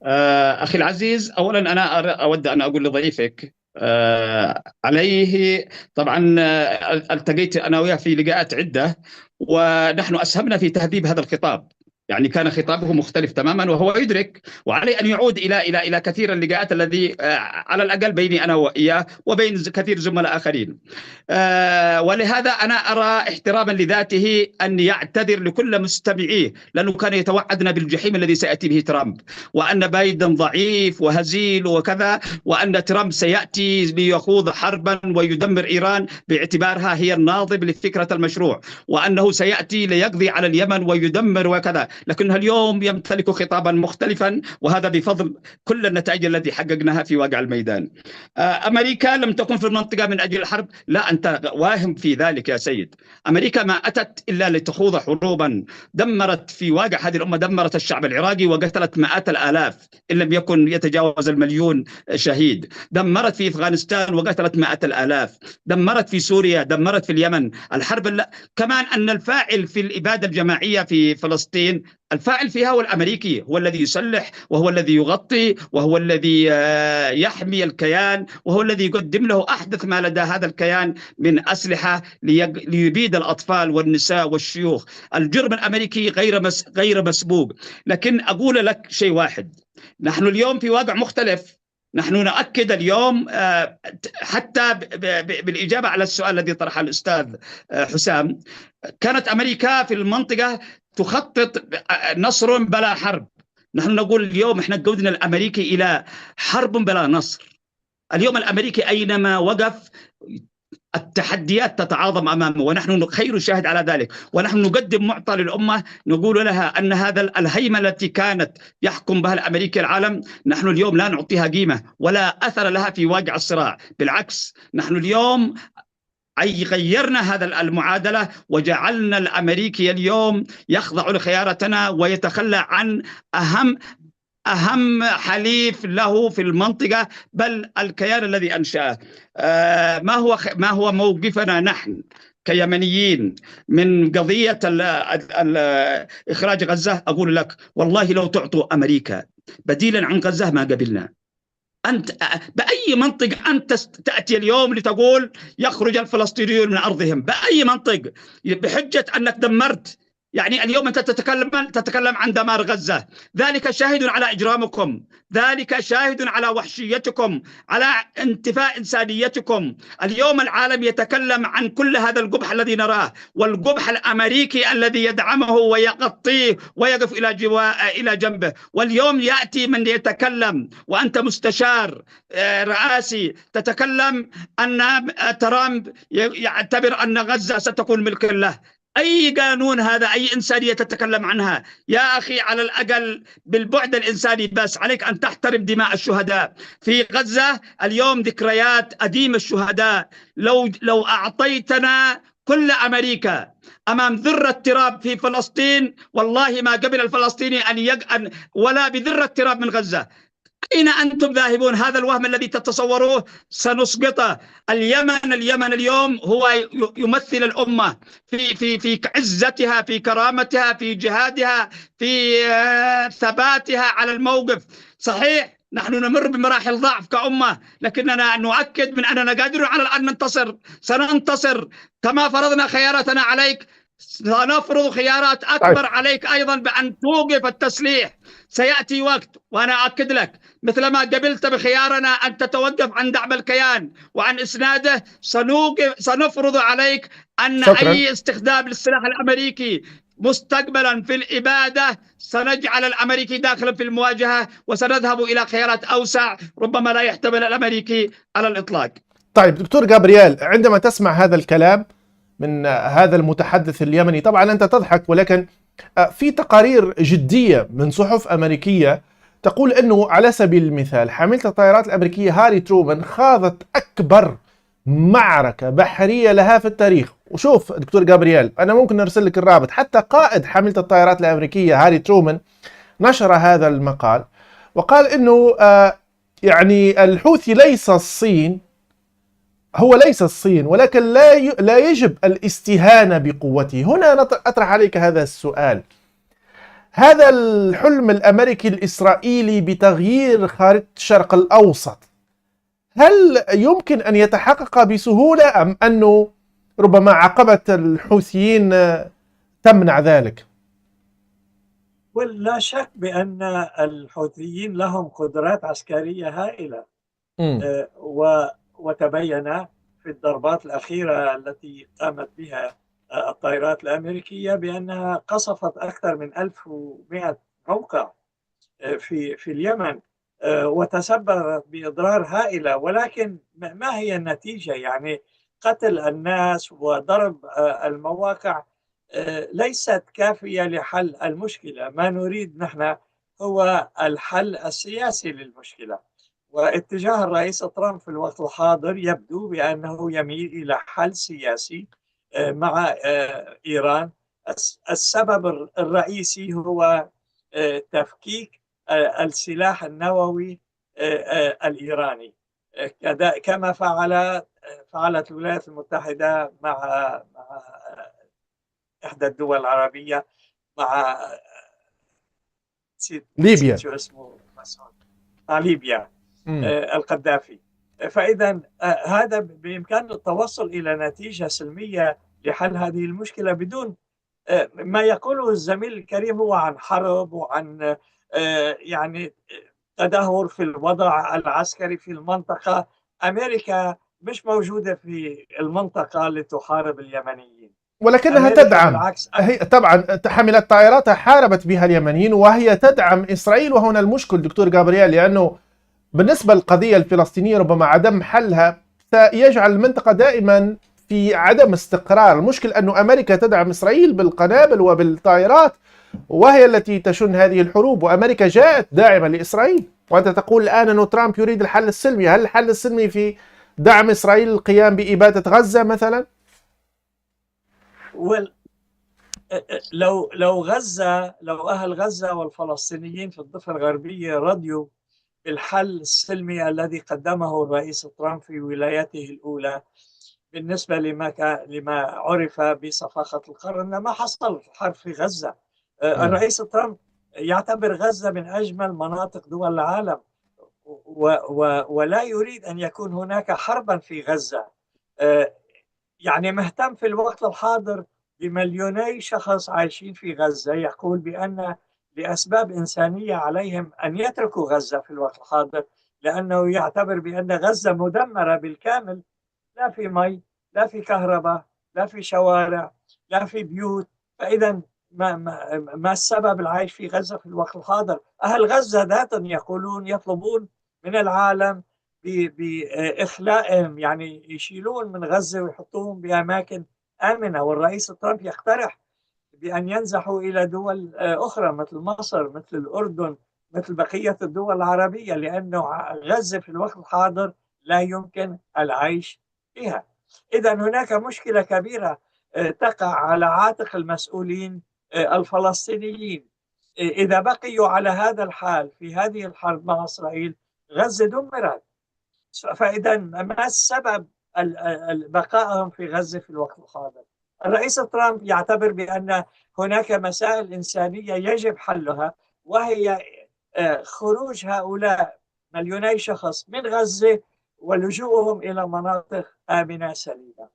أخي العزيز، أولا أنا أود أن أقول لضيفك عليه. طبعا التقيت أنا وياه في لقاءات عدة، ونحن أسهمنا في تهذيب هذا الخطاب. يعني كان خطابه مختلف تماما، وهو يدرك، وعليه ان يعود الى كثير اللقاءات الذي على الاقل بيني انا واياه وبين كثير زملاء اخرين. ولهذا أنا أرى احتراما لذاته أن يعتذر لكل مستمعيه، لأنه كان يتوعدنا بالجحيم الذي سيأتي به ترامب، وأن بايدن ضعيف وهزيل وكذا، وأن ترامب سيأتي ليخوض حربا ويدمر إيران باعتبارها هي الناضب لفكرة المشروع، وأنه سيأتي ليقضي على اليمن ويدمر وكذا. لكنها اليوم يمتلك خطابا مختلفا، وهذا بفضل كل النتائج التي حققناها في واقع الميدان. أمريكا لم تكن في المنطقة من أجل الحرب، لا، أنت واهم في ذلك يا سيد. أمريكا ما أتت إلا لتخوض حروبا دمرت في واقع هذه الأمة، دمرت الشعب العراقي وقتلت مئات الآلاف إن لم يكن يتجاوز المليون شهيد، دمرت في أفغانستان وقتلت مئات الآلاف، دمرت في سوريا، دمرت في اليمن. الحرب كمان أن الفاعل في الإبادة الجماعية في فلسطين، الفاعل فيها هو الأمريكي، هو الذي يسلح وهو الذي يغطي وهو الذي يحمي الكيان، وهو الذي يقدم له أحدث ما لدى هذا الكيان من أسلحة ليبيد الأطفال والنساء والشيوخ. الجرم الأمريكي غير مسبوق. لكن أقول لك شيء واحد، نحن اليوم في واقع مختلف. نحن نؤكد اليوم حتى بالإجابة على السؤال الذي طرحه الأستاذ حسام، كانت أمريكا في المنطقة تخطط نصر بلا حرب. نحن نقول اليوم احنا قودنا الأمريكي إلى حرب بلا نصر. اليوم الأمريكي أينما وقف التحديات تتعاظم أمامه، ونحن خير شاهد على ذلك. ونحن نقدم معطى للأمة نقول لها أن هذا الهيمنة التي كانت يحكم بها الأمريكي العالم، نحن اليوم لا نعطيها قيمة ولا أثر لها في واقع الصراع. بالعكس، نحن اليوم غيرنا هذا المعادلة، وجعلنا الأمريكي اليوم يخضع لخيارتنا ويتخلى عن أهم حليف له في المنطقة، بل الكيان الذي أنشأه. ما هو موقفنا نحن كيمنيين من قضية إخراج غزة؟ أقول لك والله لو تعطوا أمريكا بديلا عن غزة ما قبلنا. أنت بأي منطق أنت تأتي اليوم لتقول يخرج الفلسطينيون من أرضهم؟ بأي منطق؟ بحجة أنك دمرت. يعني اليوم أنت تتكلم عن دمار غزة، ذلك شاهد على إجرامكم، ذلك شاهد على وحشيتكم، على انتفاء إنسانيتكم. اليوم العالم يتكلم عن كل هذا القبح الذي نراه، والقبح الأمريكي الذي يدعمه ويغطيه ويقف إلى جنبه. واليوم يأتي من يتكلم وأنت مستشار رئاسي تتكلم أن ترامب يعتبر أن غزة ستكون ملك له. أي قانون هذا؟ أي إنسانية تتكلم عنها؟ يا أخي على الأقل بالبعد الإنساني بس عليك أن تحترم دماء الشهداء في غزة. اليوم ذكريات أديم الشهداء. لو أعطيتنا كل أمريكا أمام ذرة تراب في فلسطين، والله ما قبل الفلسطيني أن ولا بذرة تراب من غزة. أين أنتم ذاهبون؟ هذا الوهم الذي تتصوروه سنسقطه. اليمن اليوم هو يمثل الأمة في عزتها، في كرامتها، في جهادها، في ثباتها على الموقف. صحيح نحن نمر بمراحل ضعف كأمة، لكننا نؤكد من أننا قادرون على أن ننتصر. سننتصر كما فرضنا خياراتنا عليك، سنفرض خيارات أكبر عليك أيضا بأن توقف التسليح. سيأتي وقت وأنا أؤكد لك مثلما قبلت بخيارنا أن تتوقف عن دعم الكيان وعن إسناده، سنفرض عليك أن شكرا. أي استخدام للسلاح الأمريكي مستقبلا في الإبادة سنجعل الأمريكي داخلا في المواجهة، وسنذهب إلى خيارات أوسع ربما لا يحتمل الأمريكي على الإطلاق. طيب دكتور جابرييل، عندما تسمع هذا الكلام من هذا المتحدث اليمني، طبعا أنت تضحك، ولكن في تقارير جدية من صحف أمريكية تقول أنه على سبيل المثال حاملة الطائرات الأمريكية هاري ترومان خاضت أكبر معركة بحرية لها في التاريخ. وشوف دكتور جابرييل، أنا ممكن نرسل لك الرابط، حتى قائد حاملة الطائرات الأمريكية هاري ترومان نشر هذا المقال وقال أنه يعني الحوثي ليس الصين، هو ليس الصين، ولكن لا يجب الاستهانة بقوته. هنا أطرح عليك هذا السؤال: هذا الحلم الأمريكي الإسرائيلي بتغيير خارطة الشرق الأوسط هل يمكن أن يتحقق بسهولة أم أنه ربما عقبة الحوثيين تمنع ذلك؟ ولا شك بأن الحوثيين لهم قدرات عسكرية هائلة، وتبين في الضربات الأخيرة التي قامت بها الطائرات الأمريكية بأنها قصفت أكثر من 1100 موقع في اليمن، وتسببت بإضرار هائلة. ولكن ما هي النتيجة؟ يعني قتل الناس وضرب المواقع ليست كافية لحل المشكلة. ما نريد نحن هو الحل السياسي للمشكلة، واتجاه الرئيس ترامب في الوقت الحاضر يبدو بأنه يميل إلى حل سياسي مع إيران. السبب الرئيسي هو تفكيك السلاح النووي الإيراني، كما فعلت الولايات المتحدة مع إحدى الدول العربية، مع ليبيا. شو اسمه، ليبيا، القذافي. فإذا هذا بإمكان التوصل إلى نتيجة سلمية لحل هذه المشكلة بدون ما يقوله الزميل الكريم هو عن حرب وعن يعني تدهور في الوضع العسكري في المنطقة. أمريكا مش موجودة في المنطقة لتحارب اليمنيين، ولكنها تدعم. هي طبعا حملت طائراتها حاربت بها اليمنيين وهي تدعم إسرائيل، وهنا المشكل دكتور جابرييل، لأنه بالنسبة للقضية الفلسطينية ربما عدم حلها سيجعل المنطقة دائما في عدم استقرار. المشكل أن أمريكا تدعم إسرائيل بالقنابل وبالطائرات، وهي التي تشن هذه الحروب، وأمريكا جاءت داعمة لإسرائيل. وأنت تقول الآن أن ترامب يريد الحل السلمي. هل الحل السلمي في دعم إسرائيل القيام بإبادة غزة مثلا؟ لو أهل غزة والفلسطينيين في الضفة الغربية رضيوا بالحل السلمي الذي قدمه الرئيس ترامب في ولايته الأولى بالنسبة لما عرف بصفقة القرن، ما حصل حرب في غزة. الرئيس ترامب يعتبر غزة من أجمل مناطق دول العالم، ولا يريد أن يكون هناك حربا في غزة. يعني مهتم في الوقت الحاضر بمليوني شخص عايشين في غزة. يقول بأن لأسباب إنسانية عليهم أن يتركوا غزة في الوقت الحاضر، لأنه يعتبر بأن غزة مدمرة بالكامل، لا في مي، لا في كهرباء، لا في شوارع، لا في بيوت. فإذا ما السبب العيش في غزة في الوقت الحاضر؟ أهل غزة ذاتهم يطلبون من العالم بإخلائهم، يعني يشيلون من غزة ويحطوهم بأماكن آمنة. والرئيس ترامب يقترح بأن ينزحوا إلى دول أخرى مثل مصر، مثل الأردن، مثل بقية الدول العربية، لأنه غزة في الوقت الحاضر لا يمكن العيش فيها. إذا هناك مشكلة كبيرة تقع على عاتق المسؤولين الفلسطينيين. إذا بقيوا على هذا الحال في هذه الحرب مع إسرائيل، غزة دمرت. فإذا ما السبب بقائهم في غزة في الوقت الحاضر؟ الرئيس ترامب يعتبر بأن هناك مسائل إنسانية يجب حلها، وهي خروج هؤلاء مليوني شخص من غزة ولجوءهم إلى مناطق آمنة سليمة.